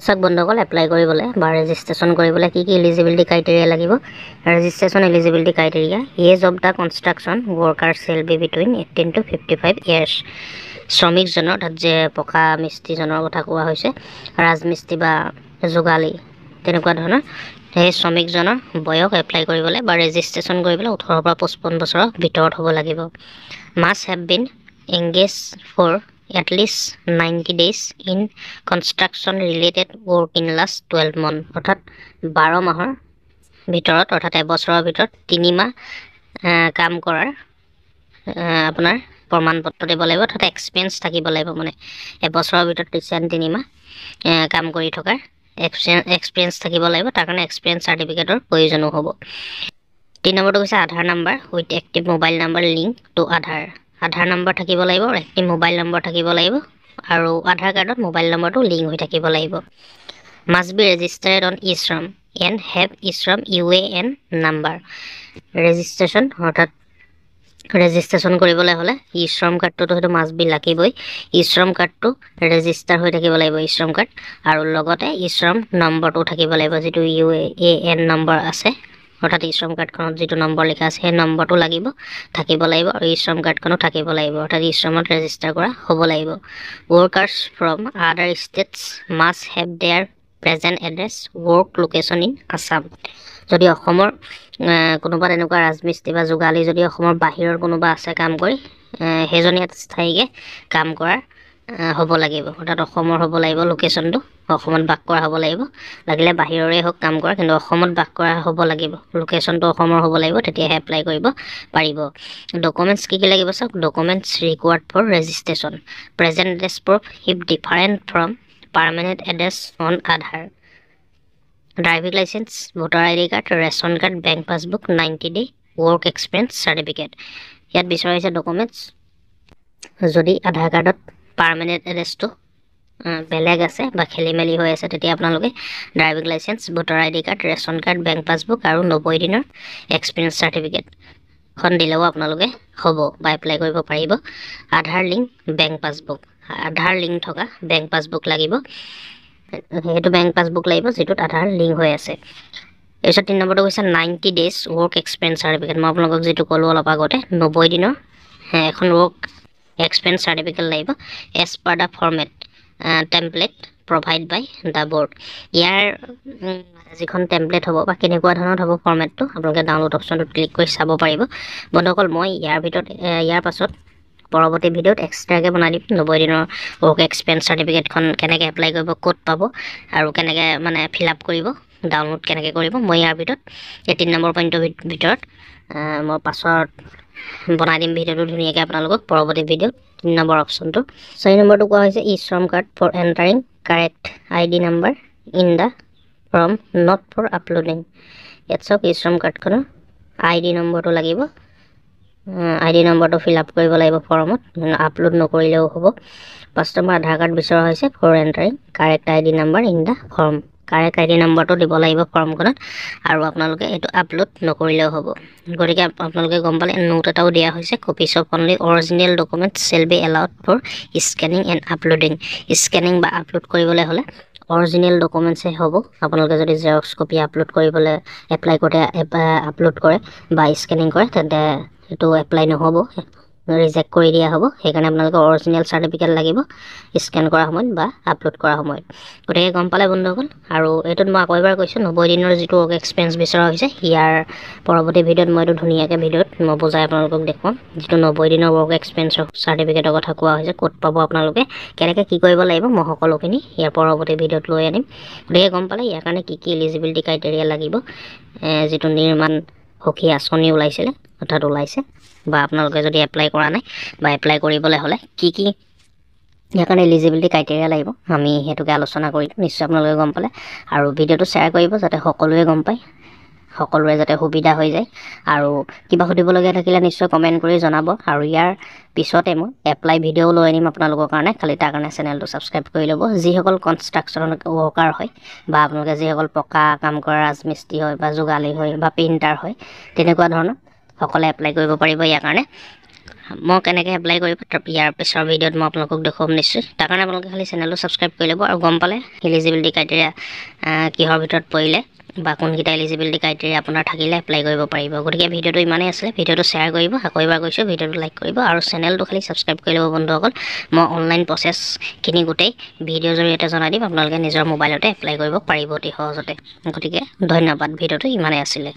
চাওক বন্ধুসকল এপ্লাই কৰিবলৈ বা ৰেজিষ্ট্ৰেশ্যন কৰিবলৈ কি এলিজিবিলিটি ক্ৰাইটেৰিয়া লাগিব। Registration eligibility criteria age of the construction worker shall be between 18 to 55 years. শ্ৰমিকজনৰ অৰ্থাৎ যে পকা মিস্ত্ৰীজনৰ কথা কোৱা হৈছে, ৰাজমিস্ত্ৰী বা যোগালী তেনেকুৱা ধৰণৰ সেই শ্ৰমিকজনৰ বয়স এপ্লাই কৰিবলৈ বা ৰেজিষ্ট্ৰেশ্যন কৰিবলৈ 18 পৰা 55 বছৰৰ ভিতৰত হ'ব লাগিব। Must have been engage for at least 90 days in construction related work in last 12 months অৰ্থাৎ 12 মাহৰ ভিতৰত অৰ্থাৎ এবছৰৰ ভিতৰত 3 মাহ কাম কৰাৰ আপোনাৰ প্ৰমাণ পত্ৰ দিব লাগিব অৰ্থাৎ এক্সপিৰিয়েঞ্চ থাকিব লাগিব। মানে এবছৰৰ ভিতৰত 3 মাহ কাম কৰি থকাৰ এক্সপিৰিয়েঞ্চ থাকিব লাগিব। তাৰ কাৰণে এক্সপিৰিয়েঞ্চ চাৰ্টিফিকেটৰ প্ৰয়োজনো হ'ব। 3 নম্বৰটো হৈছে Aadhaar number with active mobile number link to Aadhaar number থাকিব লাগিব, এক্টিভ মোবাইল নম্বৰ থাকিব লাগিব আৰু আধাৰ কাৰ্ডত মোবাইল নম্বৰটো লিংক হৈ থাকিব লাগিব। Must B registered on e-Shram and have e-Shram UAN number. Registration কৰিবলৈ হ'লে ই-শ্ৰম কাৰ্ডটোতো সেইটো মাষ্ট বি লাগিবই। ই-শ্ৰম কাৰ্ডটো ৰেজিষ্টাৰ হৈ থাকিব লাগিব ই-শ্ৰম কাৰ্ড, আৰু লগতে ই-শ্ৰম নম্বৰটো থাকিব লাগিব যিটো UAN নম্বৰ আছে অৰ্থাৎ ই-শ্ৰম কাৰ্ডখনত যিটো নম্বৰ লিখা আছে সেই নম্বৰটো থাকিব লাগিব আৰু ই-শ্ৰম কাৰ্ডখনো থাকিব লাগিব অৰ্থাৎ ই-শ্ৰমত ৰেজিষ্টাৰ কৰা হ'ব লাগিব। Workers from other states must have their present address work location in Assam. যদি অসমৰ কোনোবা তেনেকুৱা ৰাজমিস্ত্ৰী বা যোগালী যদি অসমৰ বাহিৰৰ কোনোবা আছে কাম কৰি সেইজনী স্থায়ীকৈ কাম কৰাৰ হ'ব লাগিব অৰ্থাৎ অসমৰ হ'ব লাগিব লোকেশ্যনটো, অসমত বাস কৰা হ'ব লাগিব। লাগিলে বাহিৰৰে হওক কাম কৰা কিন্তু অসমত বাস কৰা হ'ব লাগিব, লোকেশ্যনটো অসমৰ হ'ব লাগিব, তেতিয়াহে এপ্লাই কৰিব পাৰিব। ডকুমেণ্টছ কি লাগিব চাওক। Documents required for registration present address proof if different from permanent address on Aadhaar, driving licence, voter ID card, ration card, bank passbook, 90 day work experience certificate. ইয়াত বিচৰা হৈছে ডকুমেণ্টছ। যদি আধাৰ কাৰ্ডত পাৰ্মানেণ্ট এড্ৰেছটো বেলেগ আছে বা খেলি মেলি হৈ আছে তেতিয়া আপোনালোকে driving licence, voter ID card, ration card, bank passbook আৰু 90 দিনৰ এক্সপিৰিয়েঞ্চ চাৰ্টিফিকেটখন দিলেও আপোনালোকে হ'ব বা এপ্লাই কৰিব পাৰিব। আধাৰ লিংক বেংক পাছবুক, আধাৰ লিংক থকা বেংক পাছবুক লাগিব, সেইটো বেংক পাছবুক লাগিব যিটোত আধাৰ লিংক হৈ আছে। তাৰপিছত 3 নম্বৰটো হৈছে 90 ডেজ ৱৰ্ক এক্সপিৰিয়েঞ্চ চাৰ্টিফিকেট। মই আপোনালোকক যিটো ক'লোঁ অলপ আগতে 90 দিনৰ এখন ৱৰ্ক এক্সপিৰিয়েঞ্চ চাৰ্টিফিকেট লাগিব as per the format template provided by the board. ইয়াৰ যিখন টেম্পলেট হ'ব বা কেনেকুৱা ধৰণৰ হ'ব ফৰ্মেটটো আপোনালোকে ডাউনলোড অপশ্যনটোত ক্লিক কৰি চাব পাৰিব। বন্ধুসকল মই ইয়াৰ পাছত পৰৱৰ্তী ভিডিঅ'ত এক্সট্ৰাকৈ বনাই দিম 90 দিনৰ ৱৰ্ক এক্সপিৰিয়েঞ্চ চাৰ্টিফিকেটখন কেনেকৈ এপ্লাই কৰিব, ক'ত পাব আৰু কেনেকৈ মানে ফিল আপ কৰিব, ডাউনলোড কেনেকৈ কৰিব। মই ইয়াৰ ভিতৰত এই 3 নম্বৰ পইণ্টৰ ভিতৰত মই পাছত বনাই দিম ভিডিঅ'টো ধুনীয়াকৈ আপোনালোকক পৰৱৰ্তী ভিডিঅ'ত 3 নম্বৰ অপশ্যনটো। 4 নম্বৰটো কোৱা হৈছে eShram card for entering correct ID number in the form not for uploading. ইয়াত চাওক ই-শ্ৰম কাৰ্ডখনৰ ID নম্বৰটো লাগিব, ID নম্বৰটো ফিল আপ কৰিব লাগিব ফৰ্মত, আপলোড নকৰিলেও হ'ব। 5 নম্বৰ আধাৰ কাৰ্ড বিচৰা হৈছে for entering correct ID number in the form. Correct ID নম্বৰটো দিব লাগিব ফৰ্মখনত আৰু আপোনালোকে এইটো আপলোড নকৰিলেও হ'ব। গতিকে আপোনালোকে গম পালে নোট এটাও দিয়া হৈছে copies of only original documents shall be allowed for scanning and uploading. Scanning বা আপলোড কৰিবলৈ হ'লে অৰিজিনেল ডকুমেণ্টছে হ'ব। আপোনালোকে যদি জেৰক্স কপি আপলোড কৰিবলৈ এপ্লাই কৰোঁতে আপলোড কৰে বা স্কেনিং কৰে তেন্তে সেইটো এপ্লাই নহ'ব, ৰিজেক্ট কৰি দিয়া হ'ব। সেইকাৰণে আপোনালোকে অৰিজিনেল চাৰ্টিফিকেট লাগিব স্কেন কৰাৰ সময়ত বা আপলোড কৰাৰ সময়ত। গতিকে গম পালে বন্ধুসকল। আৰু এইটোত মই আকৌ এবাৰ কৈছোঁ 90 দিনৰ যিটো ৱৰ্ক এক্সপিৰিয়েঞ্চ বিচৰা হৈছে ইয়াৰ পৰৱৰ্তী ভিডিঅ'ত মই এইটো ধুনীয়াকৈ মই বুজাই আপোনালোকক দেখুৱাম যিটো 90 দিনৰ ৱৰ্ক এক্সপিৰিয়েঞ্চৰ চাৰ্টিফিকেটৰ কথা কোৱা হৈছে, ক'ত পাব আপোনালোকে, কেনেকৈ কি কৰিব লাগিব, মই সকলোখিনি ইয়াৰ পৰৱৰ্তী ভিডিঅ'ত লৈ আনিম। গতিকে গম পালে ইয়াৰ কাৰণে কি এলিজিবিলিটি ক্ৰাইটেৰিয়া লাগিব, যিটো নিৰ্মাণ সখী আঁচনি ওলাইছে বা আপোনালোকে যদি এপ্লাই কৰা নাই বা এপ্লাই কৰিবলৈ হ'লে কি ইয়াৰ কাৰণে এলিজিবিলিটি ক্ৰাইটেৰিয়া লাগিব আমি সেইটোকে আলোচনা কৰিলোঁ। নিশ্চয় আপোনালোকে গম পালে আৰু ভিডিঅ'টো শ্বেয়াৰ কৰিব যাতে সকলোৱে গম পায়, সকলোৰে যাতে সুবিধা হৈ যায়। আৰু কিবা সুধিবলগীয়া থাকিলে নিশ্চয় কমেণ্ট কৰি জনাব আৰু ইয়াৰ পিছতে মই এপ্লাই ভিডিঅ' লৈ আনিম আপোনালোকৰ কাৰণে। খালি তাৰ কাৰণে চেনেলটো ছাবস্ক্ৰাইব কৰি ল'ব। যিসকল কনষ্ট্ৰাকশ্যন ৱৰ্কাৰ হয় বা আপোনালোকে যিসকল পকা কাম কৰা ৰাজমিস্ত্ৰী হয় বা যোগালী হয় বা পেইণ্টাৰ হয় তেনেকুৱা ধৰণৰ সকলে এপ্লাই কৰিব পাৰিব ইয়াৰ কাৰণে। মই কেনেকৈ এপ্লাই কৰিব ইয়াৰ পিছৰ ভিডিঅ'ত মই আপোনালোকক দেখুৱাম নিশ্চয়। তাৰ কাৰণে আপোনালোকে খালি চেনেলটো ছাবস্ক্ৰাইব কৰি ল'ব আৰু গম পালে এলিজিবিলিটি ক্ৰাইটেৰিয়া কিহৰ ভিতৰত পৰিলে বা কোনকেইটা এলিজিবিলিটি ক্ৰাইটেৰিয়া আপোনাৰ থাকিলে এপ্লাই কৰিব পাৰিব। গতিকে ভিডিঅ'টো ইমানেই আছিলে। ভিডিঅ'টো শ্বেয়াৰ কৰিব, আকৌ এবাৰ কৈছোঁ ভিডিঅ'টো লাইক কৰিব আৰু চেনেলটো খালি ছাবস্ক্ৰাইব কৰি ল'ব বন্ধুসকল। মই অনলাইন প্ৰচেছখিনি গোটেই ভিডিঅ'ৰ জৰিয়তে জনাই দিম, আপোনালোকে নিজৰ মোবাইলতে এপ্লাই কৰিব পাৰিব অতি সহজতে। গতিকে ধন্যবাদ, ভিডিঅ'টো ইমানেই আছিলে।